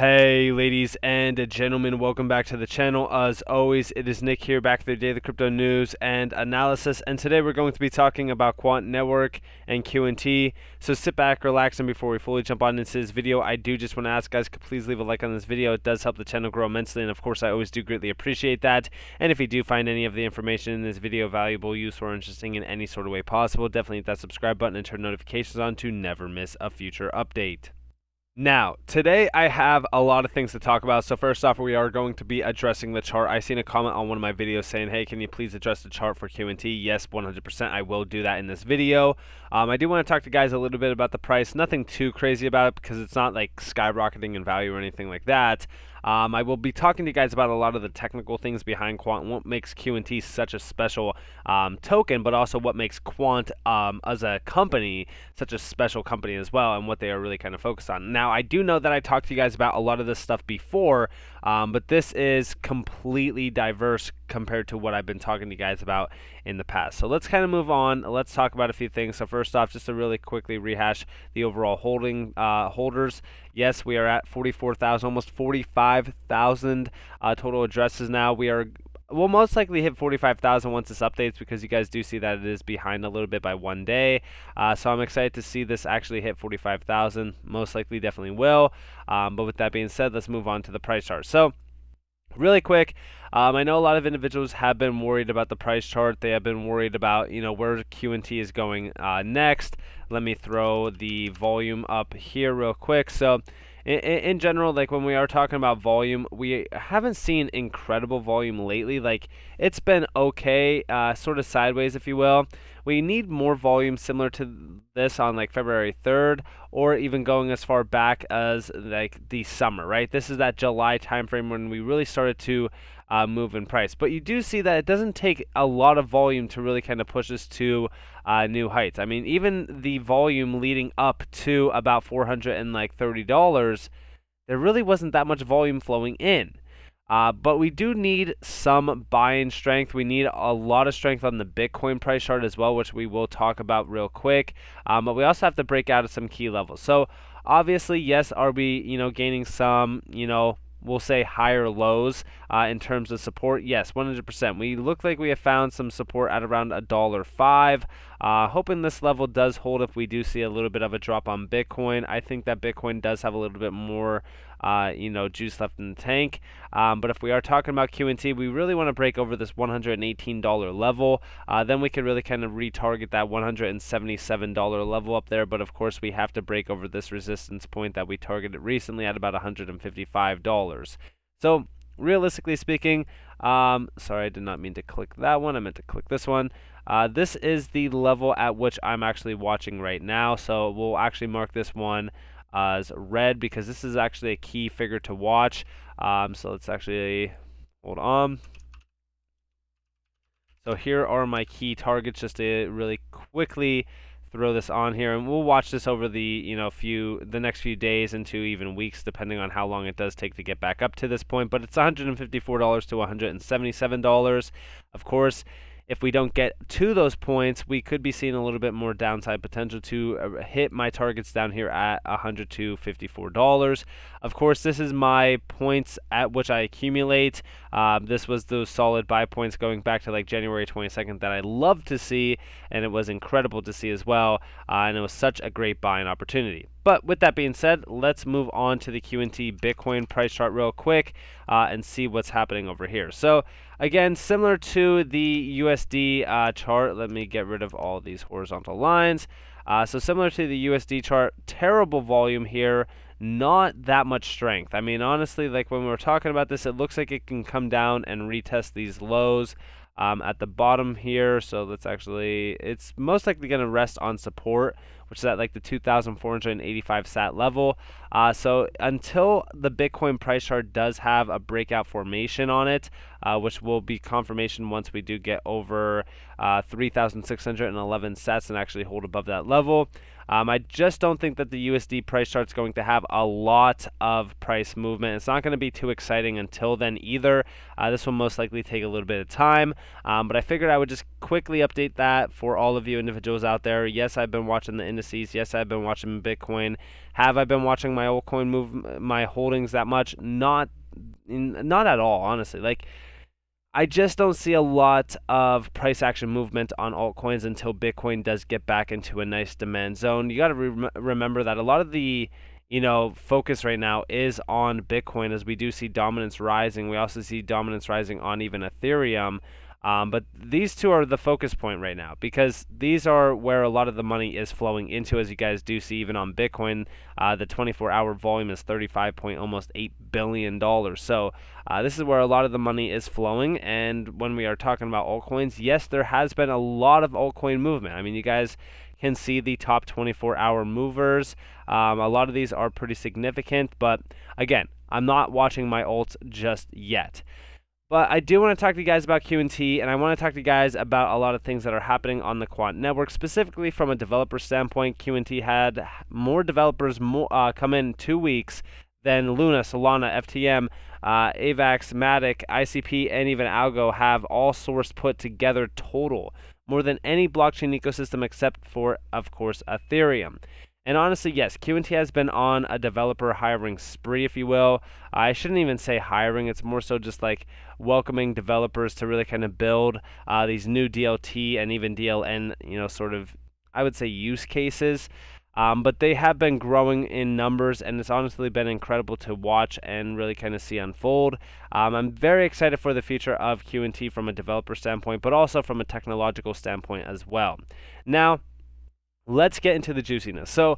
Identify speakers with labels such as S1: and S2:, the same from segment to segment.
S1: Hey ladies and gentlemen, welcome back to the channel. As always, it is Nick here, back for the daily crypto news and analysis, and today we're going to be talking about Quant Network and QNT. So sit back, relax, and before we fully jump on into this video, I do just want to ask guys, please leave a like on this video. It does help the channel grow immensely, and of course I always do greatly appreciate that. And if you do find any of the information in this video valuable, useful, or interesting in any sort of way possible, definitely hit that subscribe button and turn notifications on to never miss a future update. Now, today I have a lot of things to talk about. So first off, we are going to be addressing the chart. I seen a comment on one of my videos saying, hey, can you please address the chart for QNT? Yes, 100%. I will do that in this video. I do want to talk to guys a little bit about the price. Nothing too crazy about it because it's not like skyrocketing in value or anything like that. I will be talking to you guys about a lot of the technical things behind Quant, what makes QNT such a special token, but also what makes Quant as a company such a special company as well, and what they are really kind of focused on. Now, I do know that I talked to you guys about a lot of this stuff before, but this is completely diverse compared to what I've been talking to you guys about in the past. So let's kind of move on. Let's talk about a few things. So first off, just to really quickly rehash the overall holders. Yes, we are at 44,000, almost 45,000 total addresses now. We'll most likely hit 45,000 once this updates, because you guys do see that it is behind a little bit by one day. So I'm excited to see this actually hit 45,000. Most likely definitely will. But with that being said, let's move on to the price chart. So really quick, I know a lot of individuals have been worried about the price chart. They have been worried about, where QNT is going next. Let me throw the volume up here real quick. So in general, like when we are talking about volume, we haven't seen incredible volume lately. Like it's been okay, sort of sideways, if you will. We need more volume similar to this on like February 3rd, or even going as far back as like the summer, right? This is that July timeframe when we really started to move in price. But you do see that it doesn't take a lot of volume to really kind of push us to new heights. I mean, even the volume leading up to about $430, there really wasn't that much volume flowing in. But we do need some buying strength. We need a lot of strength on the Bitcoin price chart as well, which we will talk about real quick. But we also have to break out of some key levels. So obviously, yes, are we, gaining some, we'll say higher lows in terms of support? Yes, 100%. We look like we have found some support at around $1.05. Hoping this level does hold if we do see a little bit of a drop on Bitcoin. I think that Bitcoin does have a little bit more juice left in the tank. But if we are talking about QNT, we really want to break over this $118 level. Then we can really kind of retarget that $177 level up there. But of course, we have to break over this resistance point that we targeted recently at about $155. So realistically speaking, sorry, I did not mean to click that one. I meant to click this one. This is the level at which I'm actually watching right now. So we'll actually mark this one as red, because this is actually a key figure to watch. So let's actually hold on. So here are my key targets, just to really quickly throw this on here, and we'll watch this over the the next few days into even weeks, depending on how long it does take to get back up to this point. But it's $154 to $177. Of course, if we don't get to those points, we could be seeing a little bit more downside potential to hit my targets down here at $100 to $54. Of course, this is my points at which I accumulate. This was those solid buy points going back to like January 22nd that I love to see, and it was incredible to see as well. And it was such a great buying opportunity. But with that being said, let's move on to the QNT Bitcoin price chart real quick and see what's happening over here. So again, similar to the USD chart, let me get rid of all these horizontal lines. So similar to the USD chart, terrible volume here, not that much strength. I mean, honestly, like when we were talking about this, it looks like it can come down and retest these lows at the bottom here. So let's actually, it's most likely going to rest on support, which is at like the 2,485 sat level. So until the Bitcoin price chart does have a breakout formation on it, which will be confirmation once we do get over 3,611 sats and actually hold above that level. I just don't think that the USD price chart is going to have a lot of price movement. It's not going to be too exciting until then either. This will most likely take a little bit of time, but I figured I would just quickly update that for all of you individuals out there. Yes, I've been watching the indices. Yes, I've been watching Bitcoin. Have I been watching my altcoin move, my holdings that much? Not at all, honestly. Like, I just don't see a lot of price action movement on altcoins until Bitcoin does get back into a nice demand zone. You got to remember that a lot of the focus right now is on Bitcoin, as we do see dominance rising. We also see dominance rising on even Ethereum. But these two are the focus point right now, because these are where a lot of the money is flowing into, as you guys do see even on Bitcoin. The 24-hour volume is almost $8 billion. So this is where a lot of the money is flowing. And when we are talking about altcoins, yes, there has been a lot of altcoin movement. I mean, you guys can see the top 24-hour movers. A lot of these are pretty significant, but again, I'm not watching my alts just yet. But I do want to talk to you guys about Q&T, and I want to talk to you guys about a lot of things that are happening on the Quant network, specifically from a developer standpoint. Q&T had more developers come in 2 weeks than Luna, Solana, FTM, AVAX, Matic, ICP, and even ALGO have all sourced put together total, more than any blockchain ecosystem except for, of course, Ethereum. And honestly, yes, Q&T has been on a developer hiring spree, if you will. I shouldn't even say hiring. It's more so just like welcoming developers to really kind of build these new DLT and even DLN, sort of, I would say, use cases. But they have been growing in numbers, and it's honestly been incredible to watch and really kind of see unfold. I'm very excited for the future of Q&T from a developer standpoint, but also from a technological standpoint as well. Now, let's get into the juiciness. So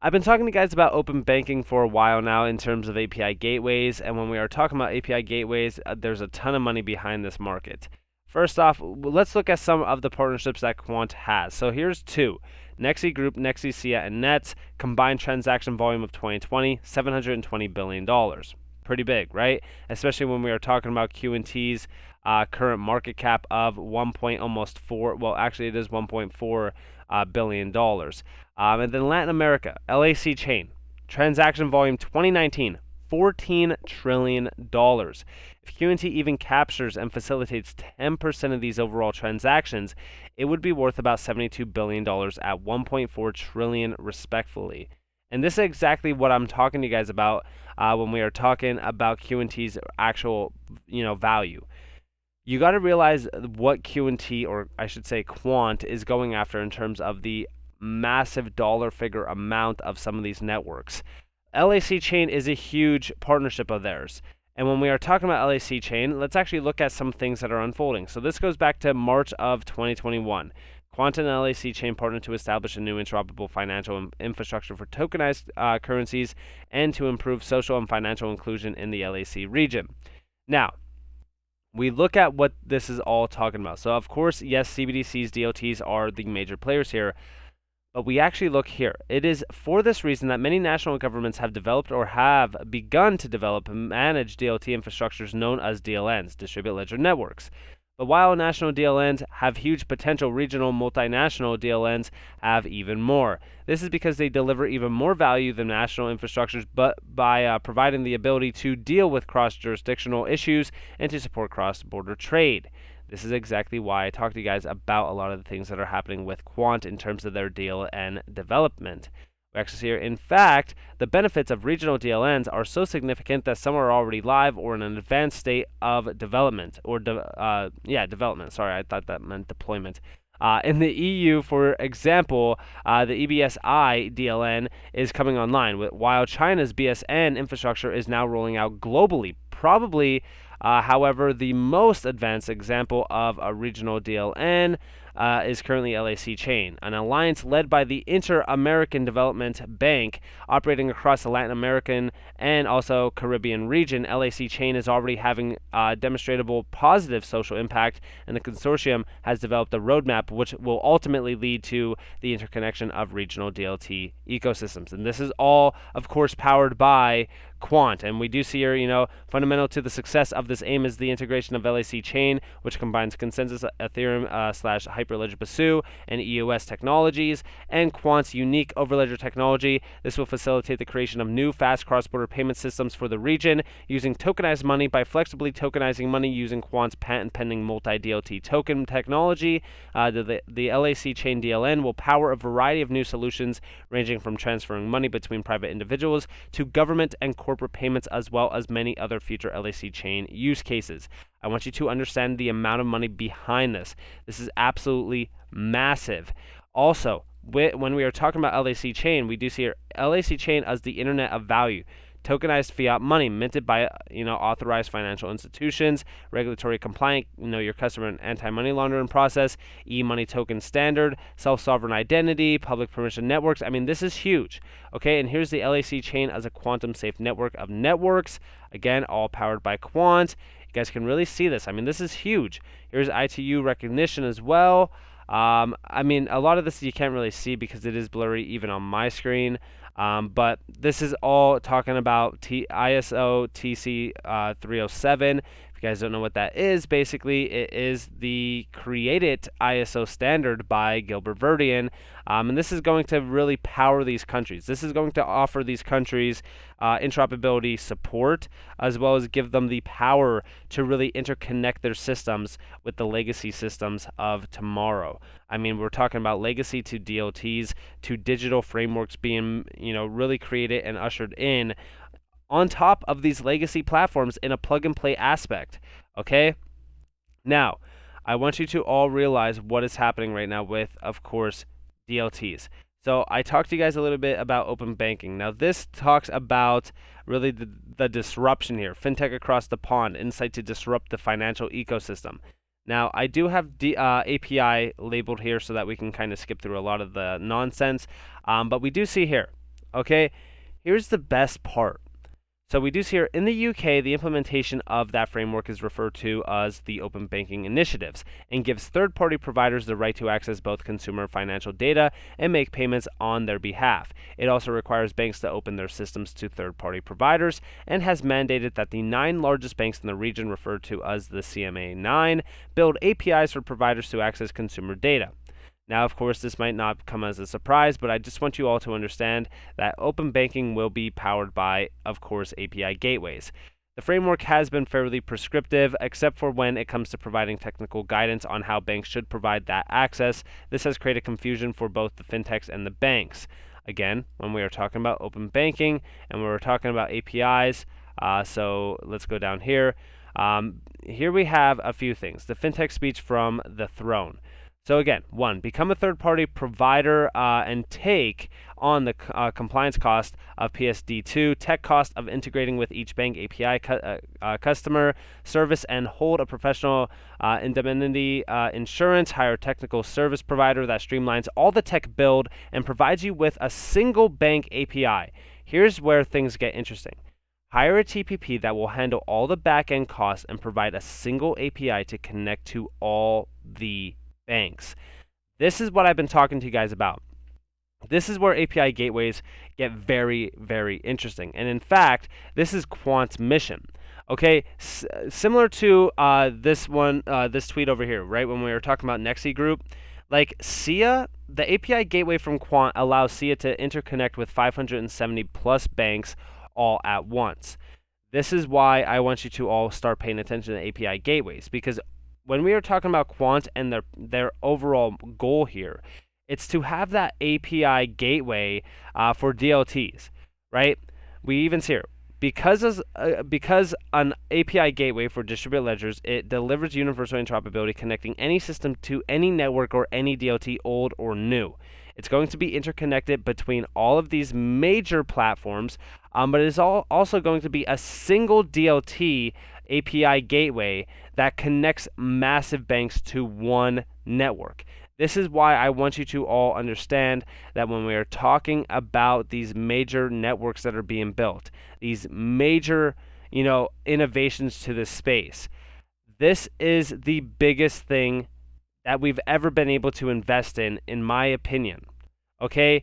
S1: I've been talking to guys about open banking for a while now in terms of API gateways, and when we are talking about API gateways, there's a ton of money behind this market. First off, let's look at some of the partnerships that Quant has. So here's two: Nexi Group, Nexi, Sia, and Nets. Combined transaction volume of 2020, $720 billion. Pretty big, right? Especially when we are talking about Q&T's current market cap of $1.4 billion. And then Latin America, LAC Chain, transaction volume 2019, $14 trillion. If Q&T even captures and facilitates 10% of these overall transactions, it would be worth about $72 billion at 1.4 trillion respectively. And this is exactly what I'm talking to you guys about when we are talking about Q&T's actual, value. You got to realize what Q&T, or I should say Quant, is going after in terms of the massive dollar figure amount of some of these networks. LAC Chain is a huge partnership of theirs. And when we are talking about LAC Chain, let's actually look at some things that are unfolding. So this goes back to March of 2021. Quant and LAC Chain partnered to establish a new interoperable financial infrastructure for tokenized currencies and to improve social and financial inclusion in the LAC region. Now, we look at what this is all talking about. So, of course, yes, CBDCs, DLTs are the major players here. But we actually look here. It is for this reason that many national governments have developed or have begun to develop and manage DLT infrastructures known as DLNs, distributed ledger networks. But while national DLNs have huge potential, regional multinational DLNs have even more. This is because they deliver even more value than national infrastructures, but by providing the ability to deal with cross-jurisdictional issues and to support cross-border trade. This is exactly why I talk to you guys about a lot of the things that are happening with Quant in terms of their DLN development. We actually see here, in fact, the benefits of regional DLNs are so significant that some are already live or in an advanced state of development, development. Sorry, I thought that meant deployment. In the EU, for example, the EBSI DLN is coming online, while China's BSN infrastructure is now rolling out globally. Probably, however, the most advanced example of a regional DLN is currently LAC Chain, an alliance led by the Inter-American Development Bank operating across the Latin American and also Caribbean region. LAC Chain is already having demonstrable positive social impact, and the consortium has developed a roadmap which will ultimately lead to the interconnection of regional DLT ecosystems. And this is all, of course, powered by Quant. And we do see here, fundamental to the success of this aim is the integration of LAC chain, which combines consensus Ethereum slash Hyperledger Basu and EOS technologies, and Quant's unique overledger technology. This will facilitate the creation of new fast cross-border payment systems for the region using tokenized money by flexibly tokenizing money using Quant's patent-pending multi-DLT token technology. The LAC chain DLN will power a variety of new solutions ranging from transferring money between private individuals to government and corporate payments, as well as many other future LAC chain use cases. I want you to understand the amount of money behind this. This is absolutely massive. Also, when we are talking about LAC chain, we do see here LAC chain as the internet of value. Tokenized fiat money minted by authorized financial institutions, regulatory compliant, your customer and anti-money laundering process, e-money token standard, self-sovereign identity, public permission networks. I mean, this is huge. Okay, and here's the LAC chain as a quantum safe network of networks. Again, all powered by Quant. You guys can really see this. I mean, this is huge. Here's ITU recognition as well. I mean, a lot of this you can't really see because it is blurry even on my screen. But this is all talking about ISO TC 307. If you guys don't know what that is, basically it is the created ISO standard by Gilbert Verdian, and this is going to really power these countries. This is going to offer these countries interoperability support, as well as give them the power to really interconnect their systems with the legacy systems of tomorrow. I mean, we're talking about legacy to DLTs to digital frameworks being, really created and ushered in on top of these legacy platforms in a plug-and-play aspect, okay? Now, I want you to all realize what is happening right now with, of course, DLTs. So I talked to you guys a little bit about open banking. Now, this talks about really the disruption here, fintech across the pond, insight to disrupt the financial ecosystem. Now, I do have API labeled here so that we can kind of skip through a lot of the nonsense, but we do see here, okay, here's the best part. So we do see here in the UK, the implementation of that framework is referred to as the Open Banking Initiatives and gives third-party providers the right to access both consumer financial data and make payments on their behalf. It also requires banks to open their systems to third-party providers and has mandated that the 9 largest banks in the region, referred to as the CMA 9, build APIs for providers to access consumer data. Now, of course, this might not come as a surprise, but I just want you all to understand that open banking will be powered by, of course, API gateways. The framework has been fairly prescriptive, except for when it comes to providing technical guidance on how banks should provide that access. This has created confusion for both the fintechs and the banks. Again, when we are talking about open banking and we're talking about APIs, so let's go down here. Here we have a few things. The fintech speech from the throne. So again, 1, become a third-party provider and take on the compliance cost of PSD2, tech cost of integrating with each bank API customer service, and hold a professional indemnity insurance, hire a technical service provider that streamlines all the tech build and provides you with a single bank API. Here's where things get interesting. Hire a TPP that will handle all the back-end costs and provide a single API to connect to all the banks. This is what I've been talking to you guys about. This is where API gateways get very, very interesting. And in fact, this is Quant's mission. Okay, similar to this tweet over here, right? When we were talking about Nexi Group, like SIA, the API gateway from Quant allows SIA to interconnect with 570 plus banks all at once. This is why I want you to all start paying attention to API gateways, because when we are talking about Quant and their overall goal here, it's to have that API gateway for DLTs, right? We even see here, because an API gateway for distributed ledgers, it delivers universal interoperability connecting any system to any network or any DLT, old or new. It's going to be interconnected between all of these major platforms, but it is also going to be a single DLT API gateway that connects massive banks to one network. This is why I want you to all understand that when we are talking about these major networks that are being built, these major, innovations to this space, this is the biggest thing that we've ever been able to invest in my opinion. Okay?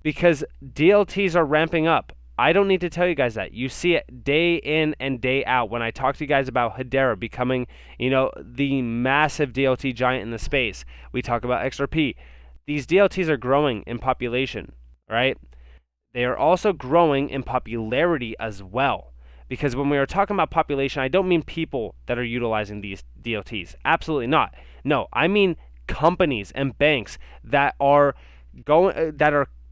S1: Because DLTs are ramping up. I don't need to tell you guys that. You see it day in and day out when I talk to you guys about Hedera becoming, the massive DLT giant in the space. We talk about XRP. These DLTs are growing in population, right? They are also growing in popularity as well. Because when we are talking about population, I don't mean people that are utilizing these DLTs. Absolutely not. No, I mean companies and banks that are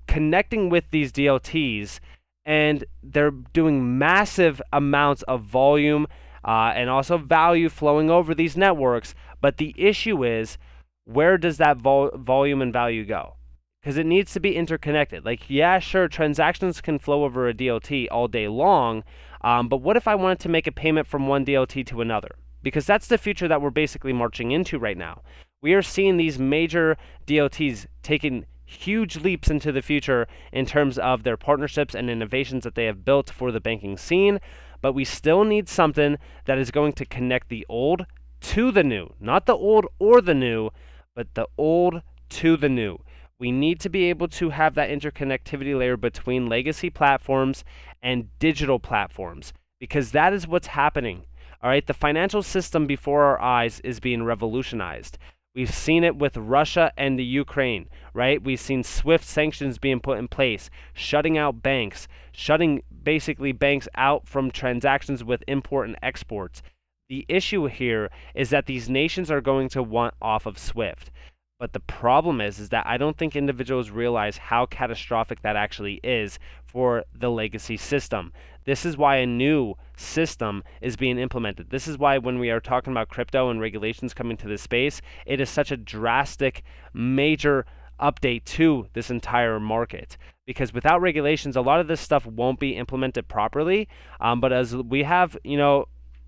S1: connecting with these DLTs, and they're doing massive amounts of volume and also value flowing over these networks. But the issue is, where does that volume and value go? Because it needs to be interconnected. Like, yeah, sure, transactions can flow over a DLT all day long, but what if I wanted to make a payment from one DLT to another? Because that's the future that we're basically marching into right now. We are seeing these major DLTs taking huge leaps into the future in terms of their partnerships and innovations that they have built for the banking scene, but we still need something that is going to connect the old to the new. Not the old or the new, but the old to the new. We need to be able to have that interconnectivity layer between legacy platforms and digital platforms, because that is what's happening. All right, the financial system before our eyes is being revolutionized. We've seen it with Russia and the Ukraine, right? We've seen SWIFT sanctions being put in place, shutting out banks, shutting basically banks out from transactions with import and exports. The issue here is that these nations are going to want off of SWIFT. But the problem is that I don't think individuals realize how catastrophic that actually is for the legacy system. This is why a new system is being implemented. This is why when we are talking about crypto and regulations coming to this space, it is such a drastic, major update to this entire market. Because without regulations, a lot of this stuff won't be implemented properly. But as we have,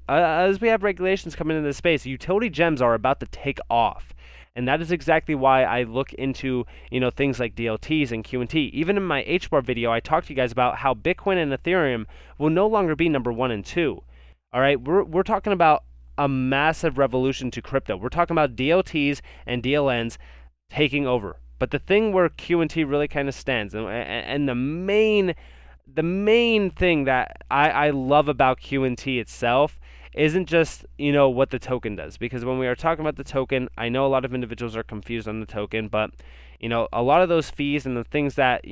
S1: regulations coming into this space, utility gems are about to take off. And that is exactly why I look into, things like DLTs and Q&T. Even in my HBAR video, I talked to you guys about how Bitcoin and Ethereum will no longer be number 1 and 2. All right, we're talking about a massive revolution to crypto. We're talking about DLTs and DLNs taking over. But the thing where Q&T really kind of stands, and the main thing that I love about Q&T itself isn't just, what the token does. Because when we are talking about the token, I know a lot of individuals are confused on the token, but, a lot of those fees and the things that,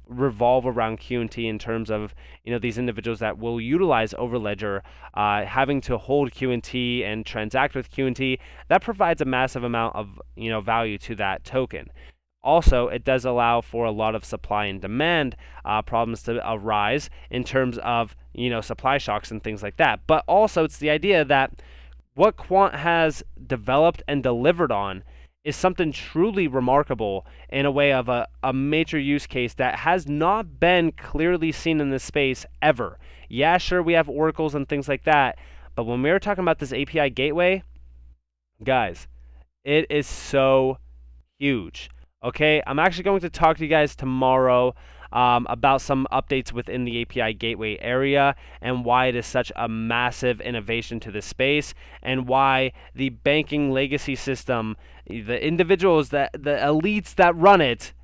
S1: revolve around Q&T in terms of, these individuals that will utilize Overledger, having to hold Q&T and transact with Q&T, that provides a massive amount of, value to that token. Also, it does allow for a lot of supply and demand problems to arise in terms of, supply shocks and things like that. But also, it's the idea that what Quant has developed and delivered on is something truly remarkable in a way of a major use case that has not been clearly seen in this space ever. Yeah, sure, we have oracles and things like that, but when we were talking about this API gateway, guys, it is so huge. Okay, I'm actually going to talk to you guys tomorrow about some updates within the API gateway area and why it is such a massive innovation to the space, and why the banking legacy system, the individuals, the elites that run it,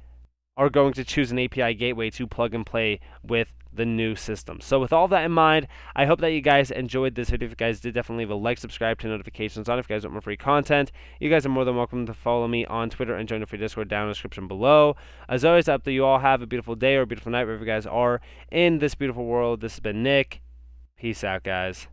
S1: are going to choose an API gateway to plug and play with the new system. So with all that in mind, I hope that you guys enjoyed this video. If you guys did, definitely leave a like, subscribe, turn notifications on if you guys want more free content. You guys are more than welcome to follow me on Twitter and join the free Discord down in the description below. As always, I hope that you all have a beautiful day or a beautiful night wherever you guys are in this beautiful world. This has been Nick. Peace out, guys.